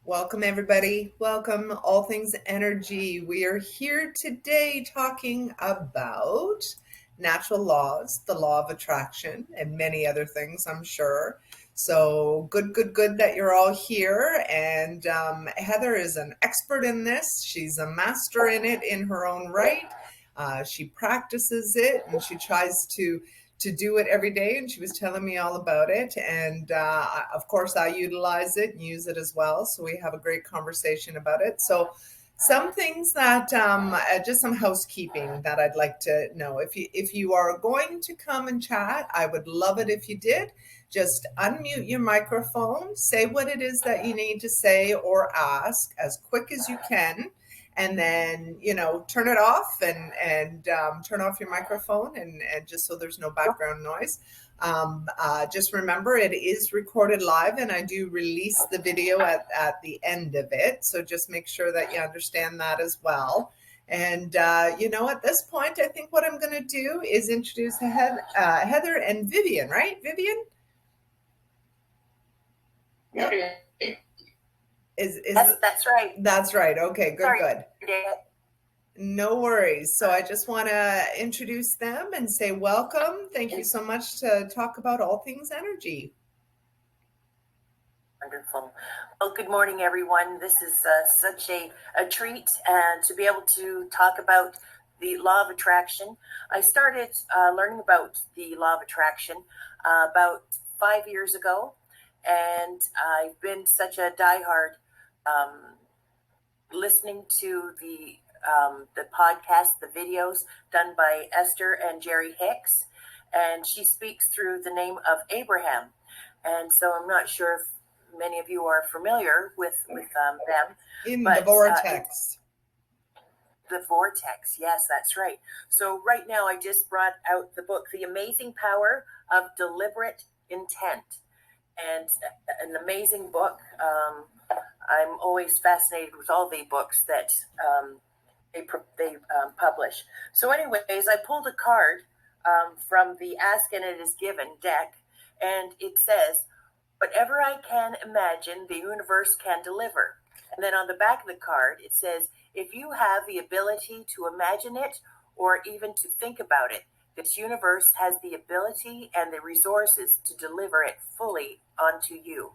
Welcome, everybody. Welcome, All Things Energy. We are here today talking about natural laws, the law of attraction, and many other things, I'm sure. So good that you're all here. And Heather is an expert in this. She's a master in it in her own right. She practices it and she tries to do it every day, and she was telling me all about it. And of course, I utilize it and use it as well. So we have a great conversation about it. So some things that just some housekeeping that I'd like to know. If you are going to come and chat, I would love it if you did. Just unmute your microphone, say what it is that you need to say or ask as quick as you can, and then turn it off and turn off your microphone and just so there's no background noise. Just remember, it is recorded live, and I do release the video at the end of it, so just make sure that you understand that as well. And at this point, I think what I'm going to do is introduce Heather and Vivian. Right, Vivian? Yep. Is That's right. That's right. Okay, Sorry. good. No worries. So I just want to introduce them and say welcome. Thank you so much to talk about all things energy. Wonderful. Well, good morning, everyone. This is such a treat to be able to talk about the law of attraction. I started learning about the law of attraction about 5 years ago, and I've been such a diehard listening to the podcast, the videos done by Esther and Jerry Hicks, and she speaks through the name of Abraham. And so I'm not sure if many of you are familiar with them. The vortex. The vortex, yes, that's right. So right now I just brought out the book, The Amazing Power of Deliberate Intent. And an amazing book. I'm always fascinated with all the books that they publish. So anyways, I pulled a card from the Ask and It Is Given deck, and it says, whatever I can imagine, the universe can deliver. And then on the back of the card, it says, if you have the ability to imagine it or even to think about it, this universe has the ability and the resources to deliver it fully onto you.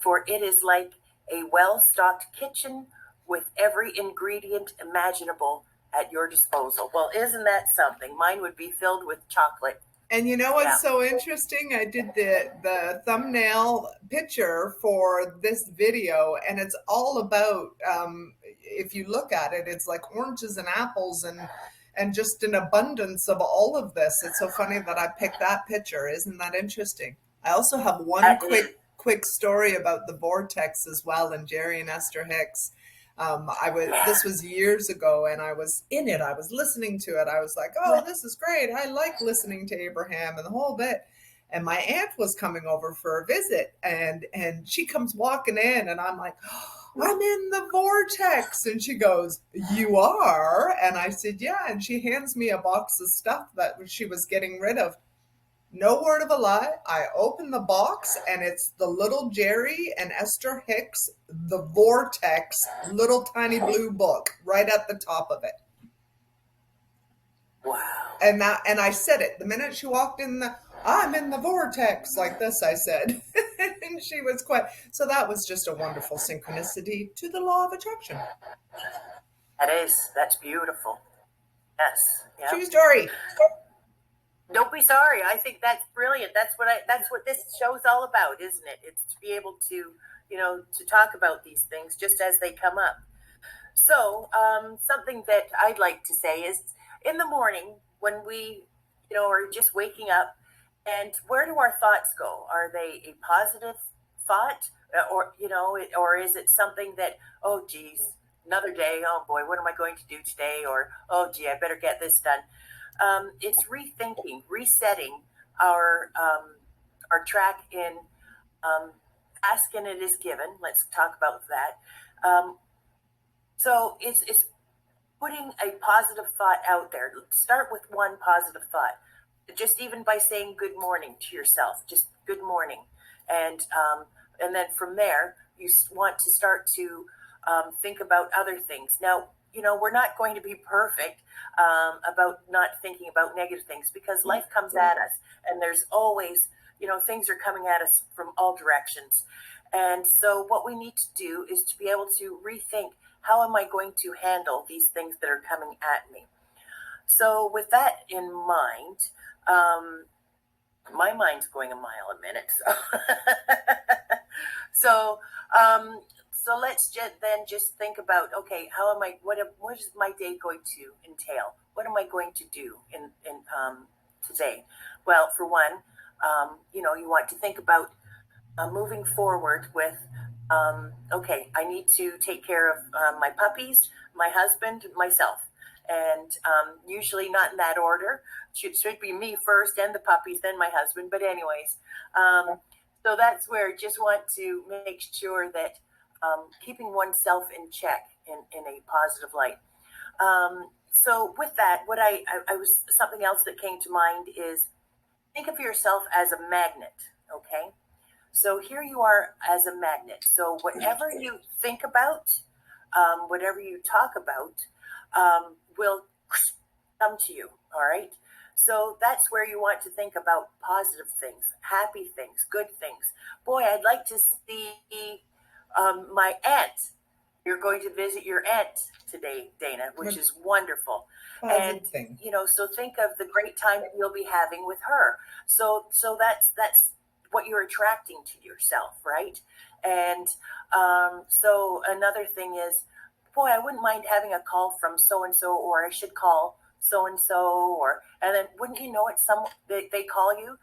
For it is like a well-stocked kitchen with every ingredient imaginable at your disposal. Well, isn't that something? Mine would be filled with chocolate. And you know what's so interesting? I did the thumbnail picture for this video, and it's all about, if you look at it, it's like oranges and apples and just an abundance of all of this. It's so funny that I picked that picture. Isn't that interesting? I also have one quick story about the vortex as well, and Jerry and Esther Hicks. This was years ago, and I was in it. I was listening to it. I was like, oh, this is great. I like listening to Abraham and the whole bit. And my aunt was coming over for a visit, and she comes walking in, and I'm like, oh, I'm in the vortex. And she goes, you are? And I said, yeah. And she hands me a box of stuff that she was getting rid of. No word of a lie. I open the box, and it's the little Jerry and Esther Hicks, The Vortex, little tiny blue book right at the top of it. Wow. And I said it the minute she walked in. I'm in the vortex, like this, I said. And she was so that was just a wonderful synchronicity to the law of attraction. That's beautiful. Yes. Yep. True story. Don't be sorry. I think that's brilliant. That's what this show's all about, isn't it? It's to be able to, to talk about these things just as they come up. So, something that I'd like to say is, in the morning when we, are just waking up, and where do our thoughts go? Are they a positive thought, or is it something that, oh geez, another day, oh boy, what am I going to do today? Or, oh gee, I better get this done. It's rethinking, resetting our track in Ask and It Is Given. Let's talk about that. So it's putting a positive thought out there. Start with one positive thought. Just even by saying good morning to yourself, just good morning. And then from there, you want to start to think about other things. Now, we're not going to be perfect about not thinking about negative things, because life comes at us, and there's always, things are coming at us from all directions. And so what we need to do is to be able to rethink, how am I going to handle these things that are coming at me? So with that in mind, my mind's going a mile a minute. So, um, so let's just think about, okay, how am I? What is my day going to entail? What am I going to do in today? Well, for one, you want to think about moving forward with, okay, I need to take care of my puppies, my husband, myself. And usually not in that order. Should be me first, and the puppies, then my husband. But anyways, so that's where I just want to make sure that keeping oneself in check in a positive light. So with that, what I was something else that came to mind is, think of yourself as a magnet. Okay, so here you are as a magnet. So whatever you think about, whatever you talk about, will come to you. All right. So that's where you want to think about positive things, happy things, good things. Boy, I'd like to see my aunt. You're going to visit your aunt today, Dana, which is wonderful. And thing. so think of the great time you'll be having with her. So that's what you're attracting to yourself, right? And so another thing is, boy, I wouldn't mind having a call from so and so, or I should call so and so, and then wouldn't you know it, they call you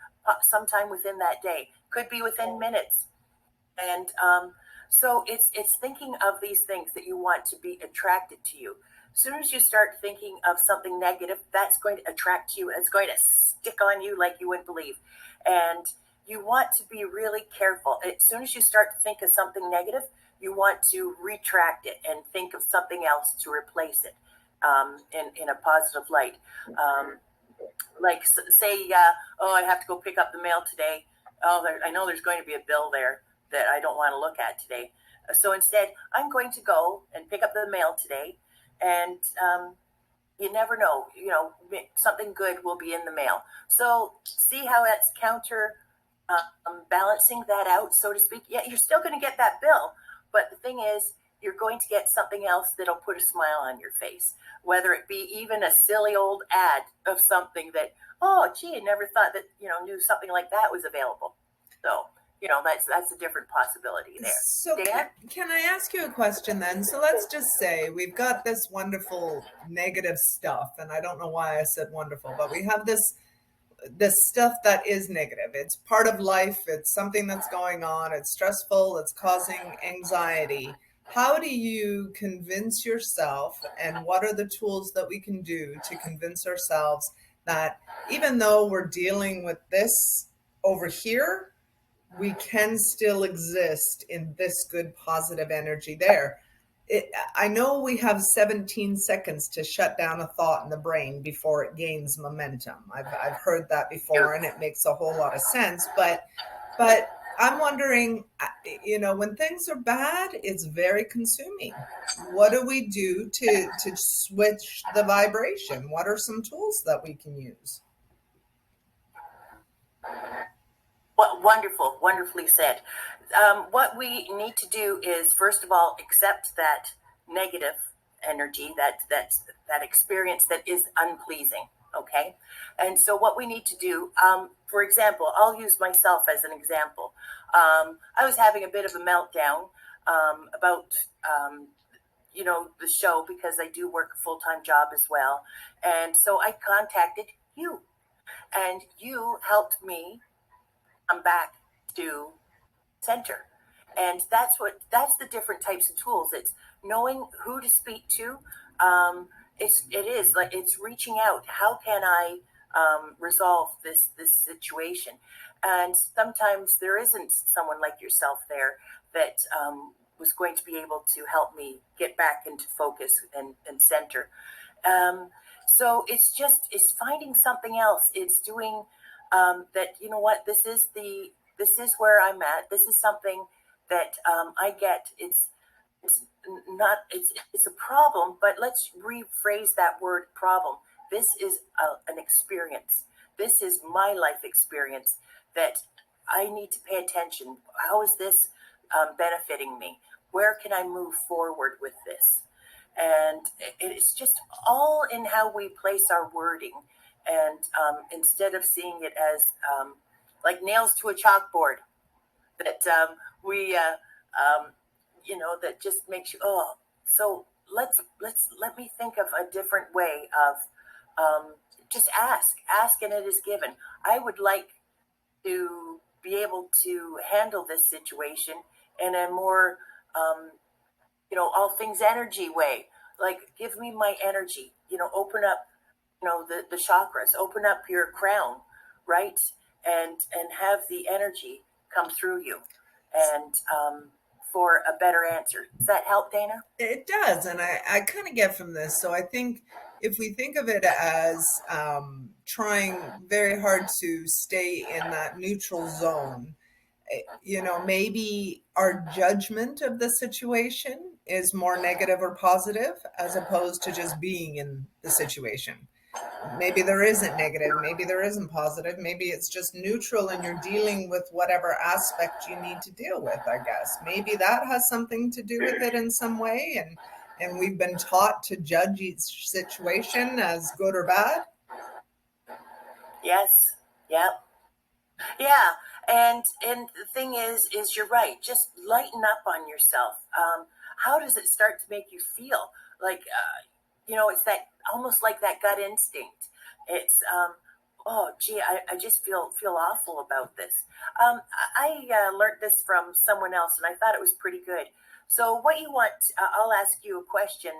sometime within that day, could be within minutes. And so it's thinking of these things that you want to be attracted to you. As soon as you start thinking of something negative, that's going to attract you. It's going to stick on you like you wouldn't believe. And you want to be really careful. As soon as you start to think of something negative, you want to retract it and think of something else to replace it in a positive light. Like say, oh, I have to go pick up the mail today. Oh, I know there's going to be a bill there that I don't want to look at today. So instead, I'm going to go and pick up the mail today. And you never know, something good will be in the mail. So see how that's counter balancing that out, so to speak. Yeah, you're still going to get that bill, but the thing is, you're going to get something else that'll put a smile on your face, whether it be even a silly old ad of something that, oh, gee, I never thought that, knew something like that was available. So, that's a different possibility there. So can I ask you a question then? So let's just say we've got this wonderful negative stuff, and I don't know why I said wonderful, but we have this stuff that is negative. It's part of life. It's something that's going on. It's stressful. It's causing anxiety. How do you convince yourself, and what are the tools that we can do to convince ourselves that even though we're dealing with this over here, we can still exist in this good positive energy there? I know we have 17 seconds to shut down a thought in the brain before it gains momentum. I've heard that before, and it makes a whole lot of sense. But I'm wondering, when things are bad, it's very consuming. What do we do to switch the vibration? What are some tools that we can use? Well, wonderfully said. What we need to do is, first of all, accept that negative energy, that experience that is unpleasing. Okay, and so what we need to do, for example, I'll use myself as an example. I was having a bit of a meltdown about the show, because I do work a full-time job as well, and so I contacted you, and you helped me come back to center. And that's the different types of tools. It's knowing who to speak to. It's reaching out. How can I resolve this situation? And sometimes there isn't someone like yourself there that was going to be able to help me get back into focus and center. So it's finding something else. It's doing that. You know what? This is where I'm at. This is something that I get. It's not it's a problem, but let's rephrase that word problem. This is an experience. This is my life experience that I need to pay attention. How is this benefiting me? Where can I move forward with this? And it's just all in how we place our wording. And instead of seeing it as like nails to a chalkboard, that we that just makes you, oh, so let me think of a different way of just ask and it is given. I would like to be able to handle this situation in a more all things energy way. Like, give me my energy, open up, the chakras, open up your crown, right? And have the energy come through you, and for a better answer. Does that help, Dana? It does. And I kind of get from this. So I think if we think of it as trying very hard to stay in that neutral zone, maybe our judgment of the situation is more negative or positive as opposed to just being in the situation. Maybe there isn't negative, maybe there isn't positive, maybe it's just neutral and you're dealing with whatever aspect you need to deal with, I guess. Maybe that has something to do with it in some way, and we've been taught to judge each situation as good or bad. Yes. Yep. Yeah, and the thing is you're right. Just lighten up on yourself. How does it start to make you feel? Like, it's that almost like that gut instinct. It's oh, gee, I just feel awful about this. I learned this from someone else, and I thought it was pretty good. So, what you want? I'll ask you a question.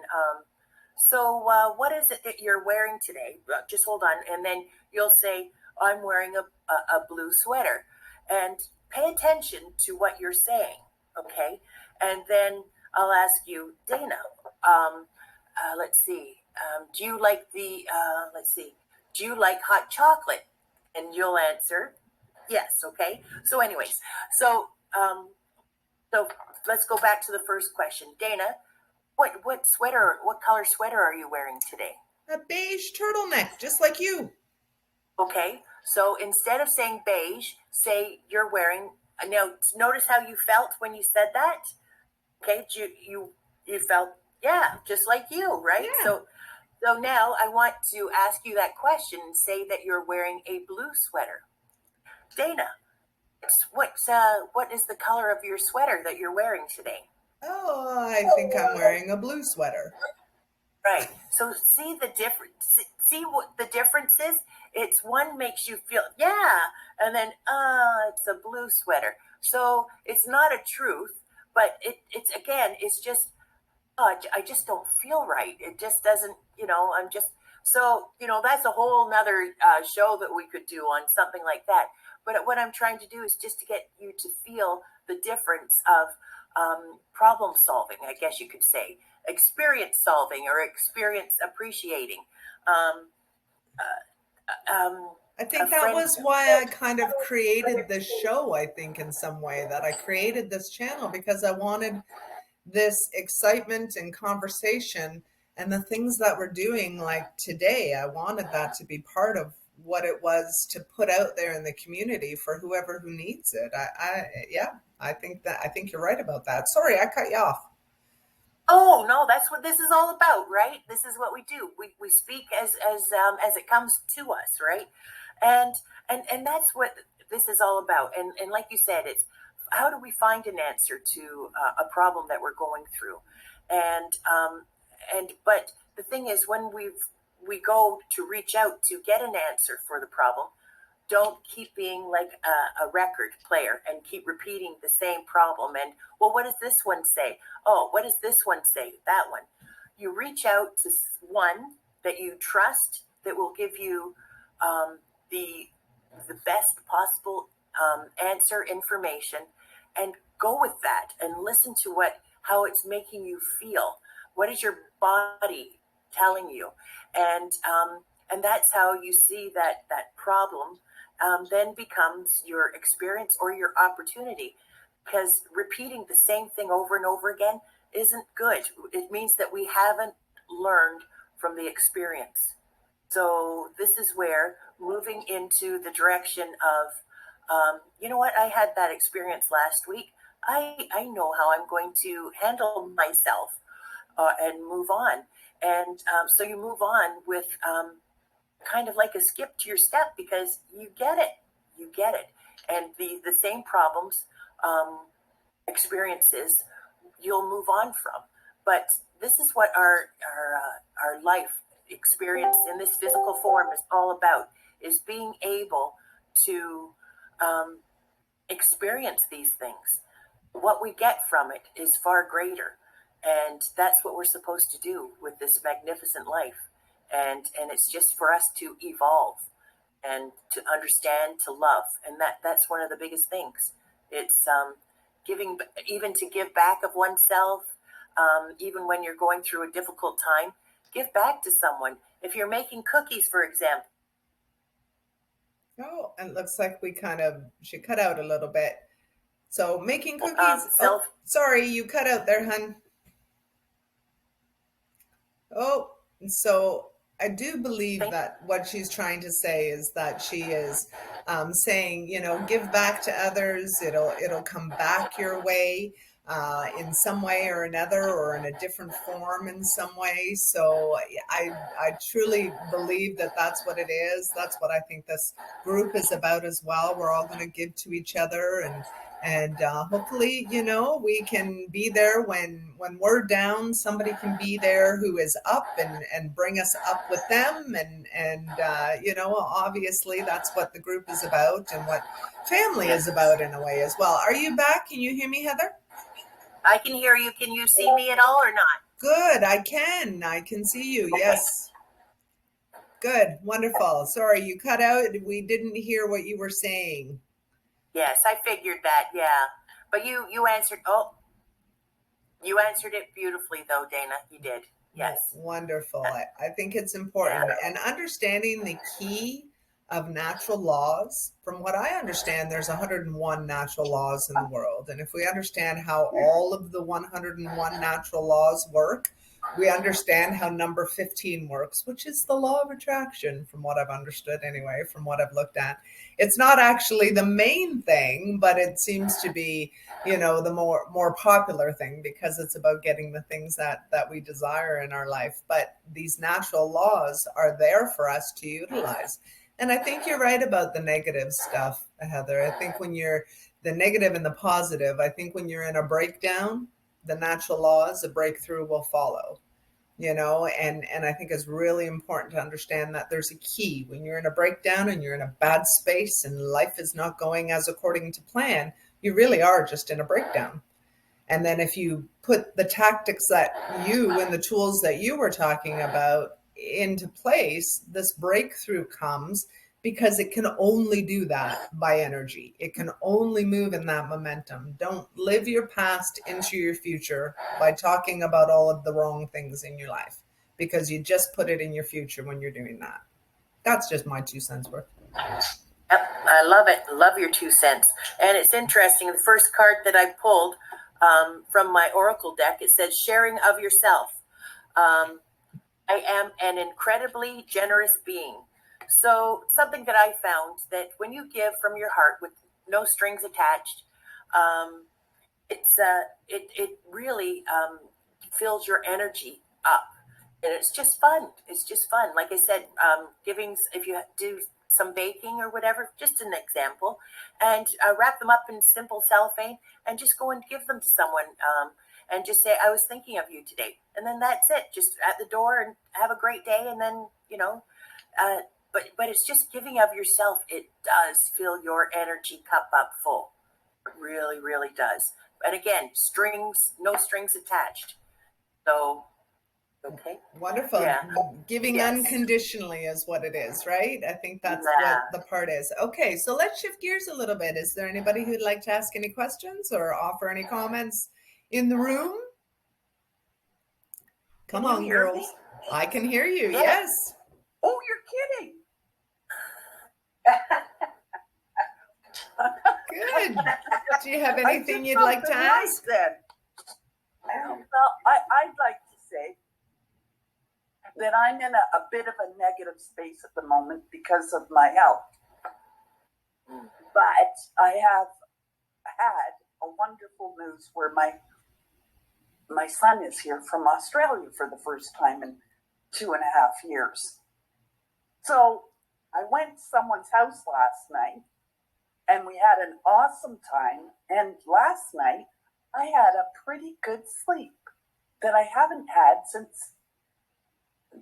What is it that you're wearing today? Just hold on, and then you'll say, I'm wearing a blue sweater. And pay attention to what you're saying, okay? And then I'll ask you, Dana, let's see, do you like do you like hot chocolate? And you'll answer, yes, okay? So, anyways, so, um, so let's go back to the first question. Dana, what color sweater are you wearing today? A beige turtleneck, just like you. Okay, so instead of saying beige, say you're wearing. Now, notice how you felt when you said that. Okay, you felt, yeah, just like you, right? Yeah. So now I want to ask you that question and say that you're wearing a blue sweater. Dana, what is the color of your sweater that you're wearing today? Oh, I think I'm wearing a blue sweater. Right. So see the difference. See what the difference is. It's one makes you feel, yeah, and then it's a blue sweater. So it's not a truth, but it's again, it's just, I just don't feel right. It just doesn't. I'm just, so that's a whole nother show that we could do on something like that. But what I'm trying to do is just to get you to feel the difference of problem solving, I guess you could say, experience solving or experience appreciating. Um, I a think that friend, was why I kind of created this show, I think, in some way, that I created this channel because I wanted this excitement and conversation and the things that we're doing like today. I wanted that to be part of what it was to put out there in the community for whoever who needs it. Yeah, I think you're right about that. Sorry, I cut you off. oh no, that's what this is all about, right? This is what we do. We speak as it comes to us, right? And and that's what this is all about. And like you said, it's how do we find an answer to a problem that we're going through, and but the thing is, when we go to reach out to get an answer for the problem, don't keep being like a record player and keep repeating the same problem. And, well, what does this one say? Oh, what does this one say? That one. You reach out to one that you trust that will give you um, the the best possible answer information, and go with that and listen to what how it's making you feel. What is your body telling you? And that's how you see that problem then becomes your experience or your opportunity. because repeating the same thing over and over again isn't good. It means that we haven't learned from the experience. So this is where moving into the direction of, you know what, I had that experience last week. I know how I'm going to handle myself and move on. And so you move on with kind of like a skip to your step because you get it. You get it. And the same problems, experiences, you'll move on from. But this is what our life experience in this physical form is all about: is being able to experience these things. What we get from it is far greater, and that's what we're supposed to do with this magnificent life. And it's just for us to evolve and to understand, to love, and that's one of the biggest things. It's giving, even to give back of oneself, even when you're going through a difficult time. Give back to someone. If you're making cookies, for example. Oh, and it looks like she cut out a little bit. So making cookies. Oh, sorry, you cut out there, hun. Oh, so I do believe that what she's trying to say is that she is saying, give back to others. It'll come back your way in some way or another, or in a different form in some way. So I truly believe that that's what it is. That's what I think this group is about as well. We're all going to give to each other, and hopefully, we can be there when we're down. Somebody can be there who is up, and bring us up with them. And obviously that's what the group is about, and what family is about in a way as well. Are you back? Can you hear me, Heather? I can hear you. Can you see me at all or not? Good. I can see you. Okay. Yes. Good. Wonderful. Sorry, you cut out. We didn't hear what you were saying. Yes, I figured that. Yeah, but you answered. Oh, you answered it beautifully, though, Dana. You did. Yes. Wonderful. I think it's important. Yeah. And understanding the key of natural laws. From what I understand, there's 101 natural laws in the world. And if we understand how all of the 101 natural laws work, we understand how number 15 works, which is the law of attraction, from what I've understood anyway, from what I've looked at. It's not actually the main thing, but it seems to be, the more popular thing, because it's about getting the things that we desire in our life. But these natural laws are there for us to utilize. And I think you're right about the negative stuff, Heather. I think when you're the negative and the positive, I think when you're in a breakdown, the natural laws, a breakthrough will follow, and I think it's really important to understand that there's a key. When you're in a breakdown and you're in a bad space and life is not going as according to plan, you really are just in a breakdown. And then if you put the tactics that you and the tools that you were talking about into place, this breakthrough comes, because it can only do that by energy. It can only move in that momentum. Don't live your past into your future by talking about all of the wrong things in your life, because you just put it in your future when you're doing that. That's just my 2 cents worth. I love it. Love your 2 cents. And it's interesting. The first card that I pulled from my Oracle deck, it says sharing of yourself. I am an incredibly generous being. So something that I found, that when you give from your heart with no strings attached, it really fills your energy up, and it's just fun. It's just fun. Like I said, giving, if you do some baking or whatever, just an example, and wrap them up in simple cellophane and just go and give them to someone, and just say, I was thinking of you today. And then that's it, just at the door, and have a great day. And then, but it's just giving of yourself. It does fill your energy cup up full. It really, really does. And again, no strings attached. So, okay. Wonderful. Yeah. Giving unconditionally is what it is, right? I think that's what the part is. Okay, so let's shift gears a little bit. Is there anybody who'd like to ask any questions or offer any comments in the room? Come on, girls. I can hear you. Yes. Oh, you're kidding. Good. Do you have I anything did you'd like to something right ask? then. Well, I'd like to say that I'm in a bit of a negative space at the moment because of my health. But I have had a wonderful news where my son is here from Australia for the first time in 2.5 years. So I went to someone's house last night and we had an awesome time. And last night I had a pretty good sleep that I haven't had since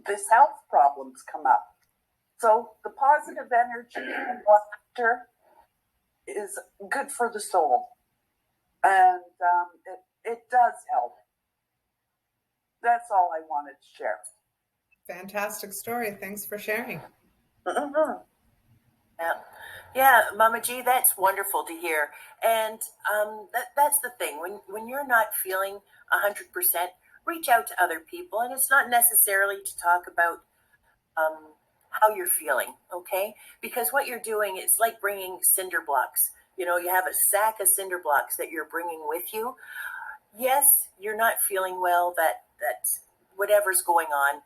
this health problem's come up. So the positive energy and laughter is good for the soul. And it does help. That's all I wanted to share. Fantastic story. Thanks for sharing. Mm-hmm. Yeah, Mama G, that's wonderful to hear. And that's the thing. When you're not feeling 100%, reach out to other people. And it's not necessarily to talk about how you're feeling, okay? Because what you're doing is like bringing cinder blocks. You know, you have a sack of cinder blocks that you're bringing with you. Yes, you're not feeling well, that's whatever's going on.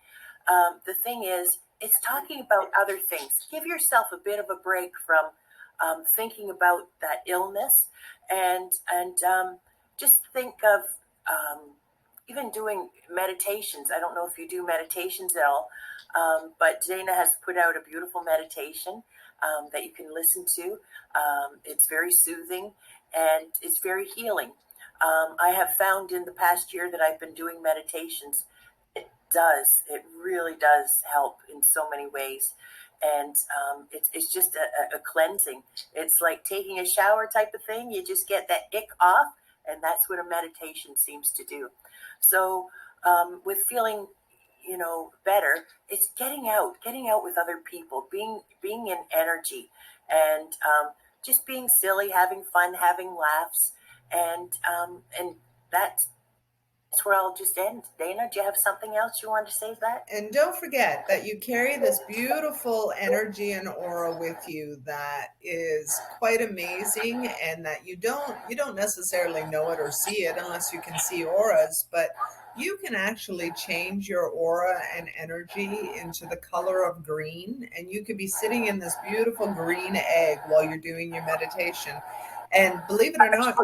The thing is, it's talking about other things. Give yourself a bit of a break from thinking about that illness, and just think of even doing meditations. I don't know if you do meditations at all, but Dana has put out a beautiful meditation that you can listen to. It's very soothing and it's very healing. I have found in the past year that I've been doing meditations, it really does help in so many ways. And it's just a cleansing. It's like taking a shower type of thing. You just get that ick off, and that's what a meditation seems to do. So with feeling, better, it's getting out with other people, being in energy, and just being silly, having fun, having laughs, and that's where I'll just end. Dana, do you have something else you want to say to that? And don't forget that you carry this beautiful energy and aura with you that is quite amazing, and that you don't necessarily know it or see it unless you can see auras, but you can actually change your aura and energy into the color of green, and you could be sitting in this beautiful green egg while you're doing your meditation. And believe it or not,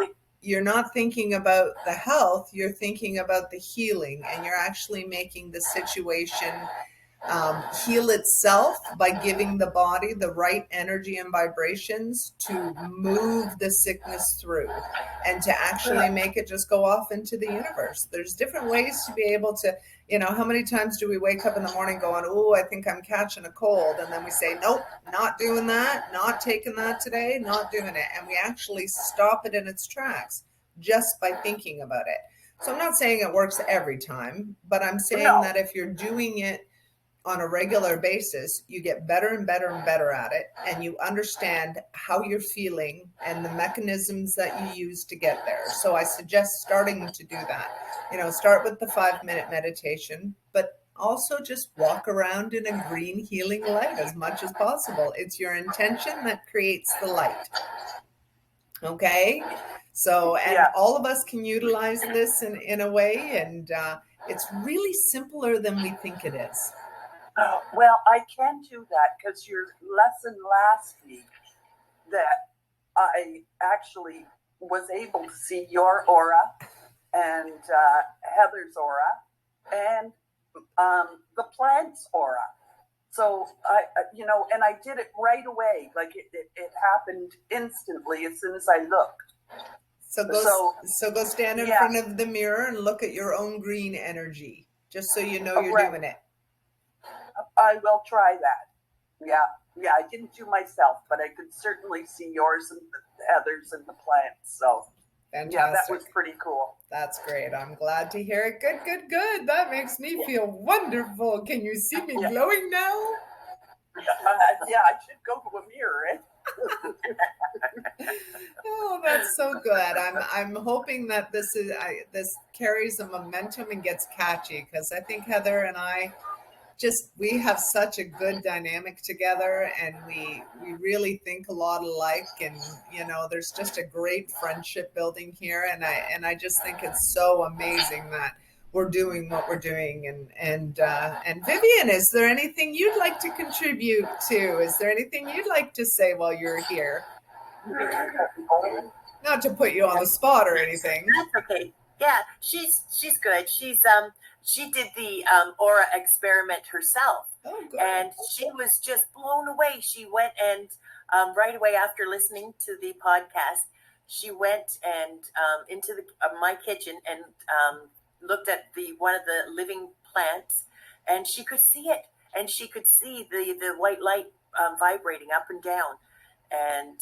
you're not thinking about the health, you're thinking about the healing, and you're actually making the situation heal itself by giving the body the right energy and vibrations to move the sickness through and to actually make it just go off into the universe. There's different ways to be able to, how many times do we wake up in the morning going, oh, I think I'm catching a cold, and then we say, nope, not doing that, not taking that today, not doing it, and we actually stop it in its tracks just by thinking about it. So I'm not saying it works every time, but I'm saying that if you're doing it on a regular basis, you get better and better and better at it, and you understand how you're feeling and the mechanisms that you use to get there. So I suggest starting to do that. Start with the 5-minute meditation, but also just walk around in a green healing light as much as possible. It's your intention that creates the light. Okay? So, and all of us can utilize this in a way, and it's really simpler than we think it is. Well, I can do that because your lesson last week that I actually was able to see your aura and Heather's aura and the plant's aura. So and I did it right away. Like it happened instantly as soon as I looked. So go stand in front of the mirror and look at your own green energy, just so you know you're doing it. I will try that. Yeah, I didn't do myself, but I could certainly see yours and Heather's and the plants. So fantastic. Yeah, that was pretty cool. That's great. I'm glad to hear it. Good. That makes me feel wonderful. Can you see me glowing now? Yeah, I should go to a mirror. Oh, that's so good. I'm hoping that this carries a momentum and gets catchy, because I think Heather and I we have such a good dynamic together, and we really think a lot alike, and there's just a great friendship building here, and I just think it's so amazing that we're doing what we're doing. And Vivian, is there anything you'd like to contribute to? Is there anything you'd like to say while you're here? Not to put you on the spot or anything. That's okay. Yeah, she's good. She did the aura experiment herself. Oh, good. And she was just blown away. She went and right away after listening to the podcast, she went and into my kitchen and looked at one of the living plants, and she could see it, and she could see the white light vibrating up and down, and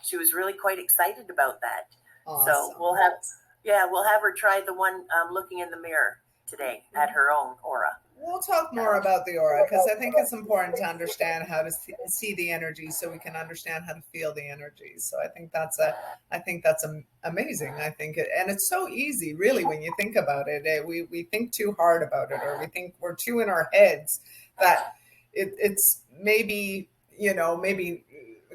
she was really quite excited about that. Awesome. So we'll have her try the one looking in the mirror today at her own aura. We'll talk more about the aura, because I think it's important to understand how to see the energy, so we can understand how to feel the energy. So I think that's amazing. I think and it's so easy, really, when you think about it. We think too hard about it, or we think we're too in our heads that it's maybe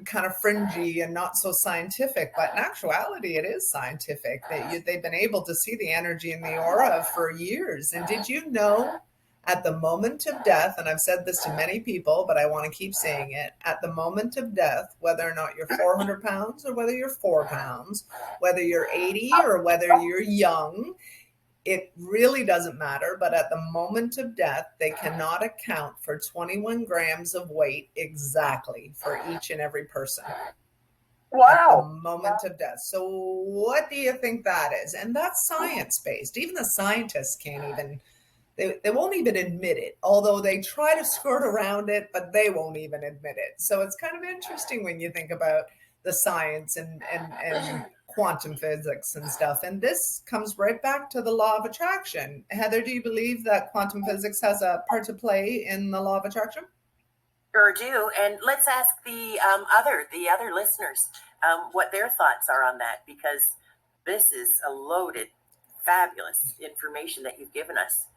kind of fringy and not so scientific, but in actuality it is scientific. They've been able to see the energy in the aura for years. And did you know, at the moment of death, and I've said this to many people, but I want to keep saying it, at the moment of death, whether or not you're 400 pounds or whether you're 4 pounds, whether you're 80 or whether you're young, it really doesn't matter. But at the moment of death, they cannot account for 21 grams of weight exactly for each and every person. Wow. At the moment of death. So what do you think that is? And that's science-based. Even the scientists can't even, they won't even admit it, although they try to skirt around it, but they won't even admit it. So it's kind of interesting when you think about the science and quantum physics and stuff. And this comes right back to the law of attraction. Heather, do you believe that quantum physics has a part to play in the law of attraction? Sure do. And let's ask the other listeners what their thoughts are on that, because this is a loaded, fabulous information that you've given us.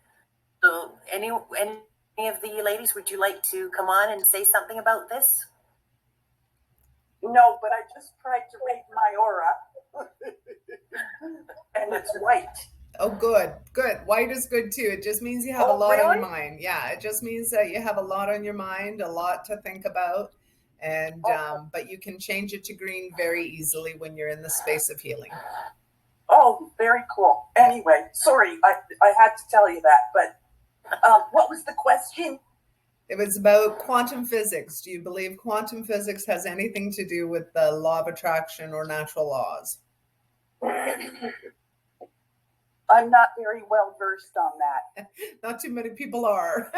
So any of the ladies, would you like to come on and say something about this? No, but I just tried to read my aura. And it's white. Oh, good. White is good too. It just means you have a lot on your mind. Yeah, it just means that you have a lot on your mind, a lot to think about, and but you can change it to green very easily when you're in the space of healing. Oh, very cool. Anyway, sorry, I had to tell you that, but what was the question? It was about quantum physics. Do you believe quantum physics has anything to do with the law of attraction or natural laws? I'm not very well versed on that. Not too many people are.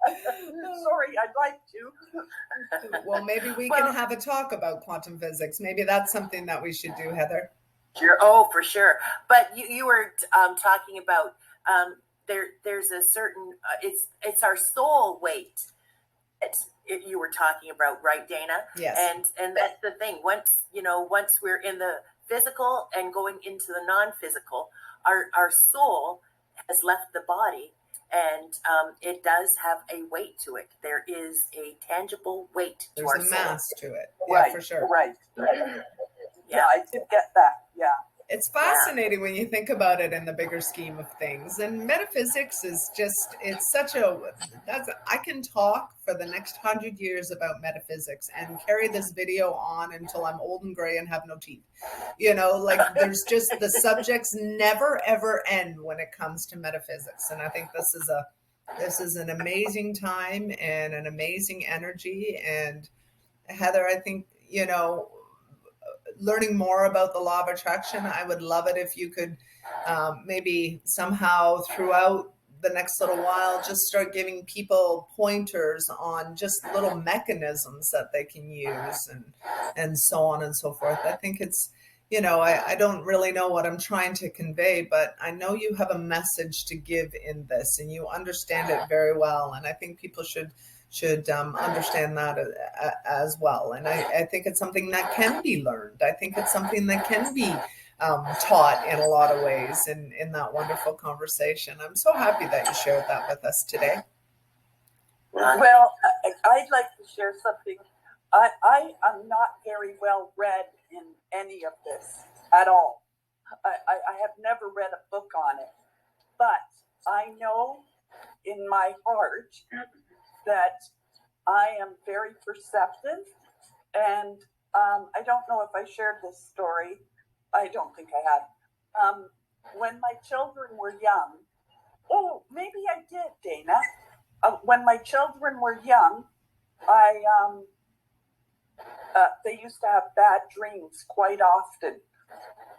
Sorry, I'd like to. Well, maybe we can have a talk about quantum physics. Maybe that's something that we should do, Heather. Sure. Oh, for sure. But you were talking about there's a certain it's our soul weight. You were talking about, right, Dana? Yes. And that's the thing. Once we're in the physical and going into the non-physical, our soul has left the body, and it does have a weight to it. There is a tangible weight to our soul. There's a mass to it. Right, yeah, for sure. Right. Yeah, I did get that. Yeah. It's fascinating when you think about it in the bigger scheme of things. And metaphysics is just, I can talk for the next 100 years about metaphysics and carry this video on until I'm old and gray and have no teeth. There's just, the subjects never ever end when it comes to metaphysics. And I think this is an amazing time and an amazing energy. And Heather, I think, learning more about the law of attraction, I would love it if you could maybe somehow throughout the next little while just start giving people pointers on just little mechanisms that they can use and so on and so forth. I think it's, I don't really know what I'm trying to convey, but I know you have a message to give in this and you understand it very well. And I think people should understand that as well. And I think it's something that can be learned. I think it's something that can be taught in a lot of ways in that wonderful conversation. I'm so happy that you shared that with us today. Well, I'd like to share something. I am not very well read in any of this at all. I have never read a book on it, but I know in my heart that I am very perceptive, and I don't know if I shared this story. I don't think I have. When my children were young, oh, maybe I did, Dana. When my children were young, they used to have bad dreams quite often,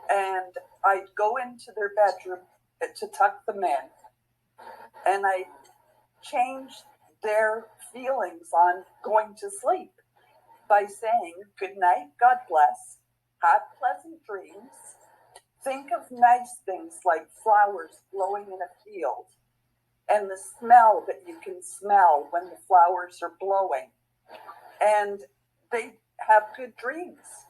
and I'd go into their bedroom to tuck them in, and I changed their feelings on going to sleep by saying, "Good night, God bless, have pleasant dreams, think of nice things like flowers blowing in a field and the smell that you can smell when the flowers are blowing." And they have good dreams.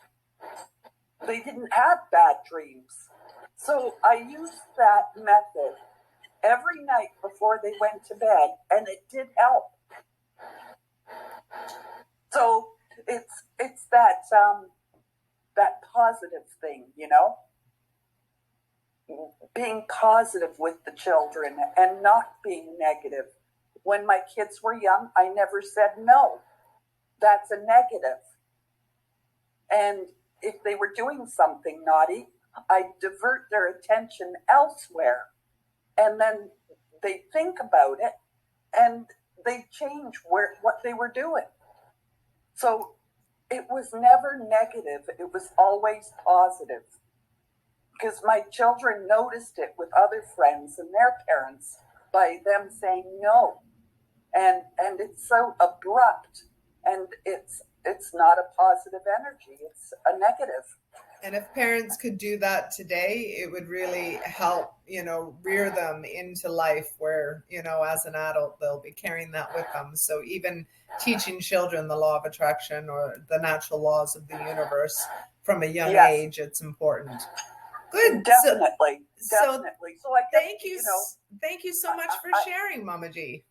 They didn't have bad dreams. So I used that method every night before they went to bed, and it did help. So it's that that positive thing, you know, being positive with the children and not being negative. When my kids were young, I never said no. That's a negative. And if they were doing something naughty, I divert their attention elsewhere. And then they think about it and they change what they were doing. So it was never negative. It was always positive. Because my children noticed it with other friends and their parents by them saying no. And it's so abrupt, and it's not a positive energy, it's a negative. And if parents could do that today, it would really help, rear them into life where, as an adult, they'll be carrying that with them. So even teaching children the law of attraction or the natural laws of the universe from a young age, it's important. Good. Definitely. So I guess, thank you so much for sharing, Mama G.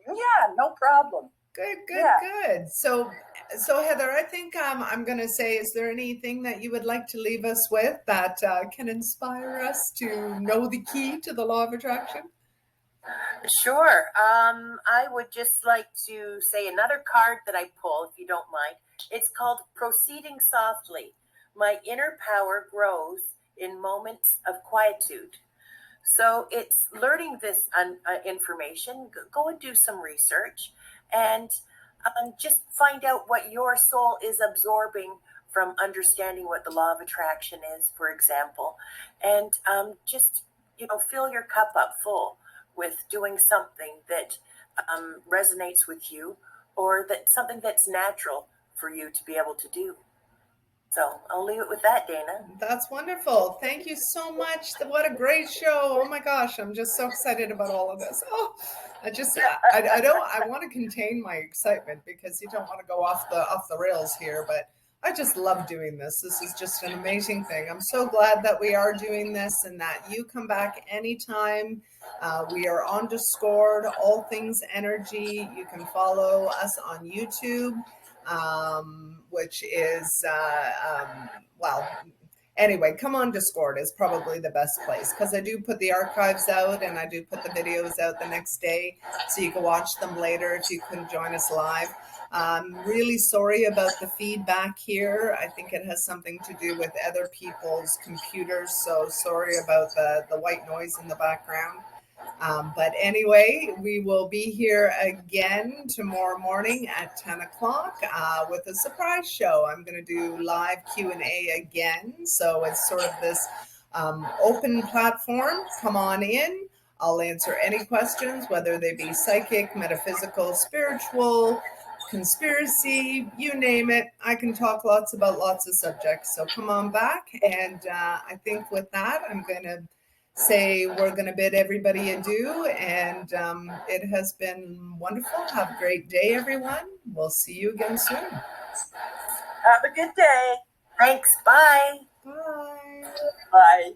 Yeah, no problem. Good. So Heather, I think I'm going to say, is there anything that you would like to leave us with that can inspire us to know the key to the law of attraction? Sure. I would just like to say another card that I pull, if you don't mind. It's called Proceeding Softly. My inner power grows in moments of quietude. So it's learning this information. Go and do some research and just find out what your soul is absorbing from understanding what the law of attraction is, for example. And just, fill your cup up full with doing something that resonates with you, or that something that's natural for you to be able to do. So I'll leave it with that, Dana. That's wonderful. Thank you so much. What a great show. Oh my gosh, I'm just so excited about all of this. Oh, I want to contain my excitement because you don't want to go off the rails here, but I just love doing this. This is just an amazing thing. I'm so glad that we are doing this and that you come back anytime. We are on Discord, All Things Energy. You can follow us on YouTube. Which is, anyway, come on Discord is probably the best place because I do put the archives out and I do put the videos out the next day so you can watch them later if you couldn't join us live. I'm really sorry about the feedback here. I think it has something to do with other people's computers, so sorry about the white noise in the background. But anyway, we will be here again tomorrow morning at 10 o'clock with a surprise show. I'm going to do live Q&A again. So it's sort of this open platform. Come on in. I'll answer any questions, whether they be psychic, metaphysical, spiritual, conspiracy, you name it. I can talk about lots of subjects. So come on back. And I think with that, I'm going to say we're going to bid everybody adieu, and it has been wonderful. Have a great day, everyone. We'll see you again soon. Have a good day. Thanks. Bye. Bye. Bye.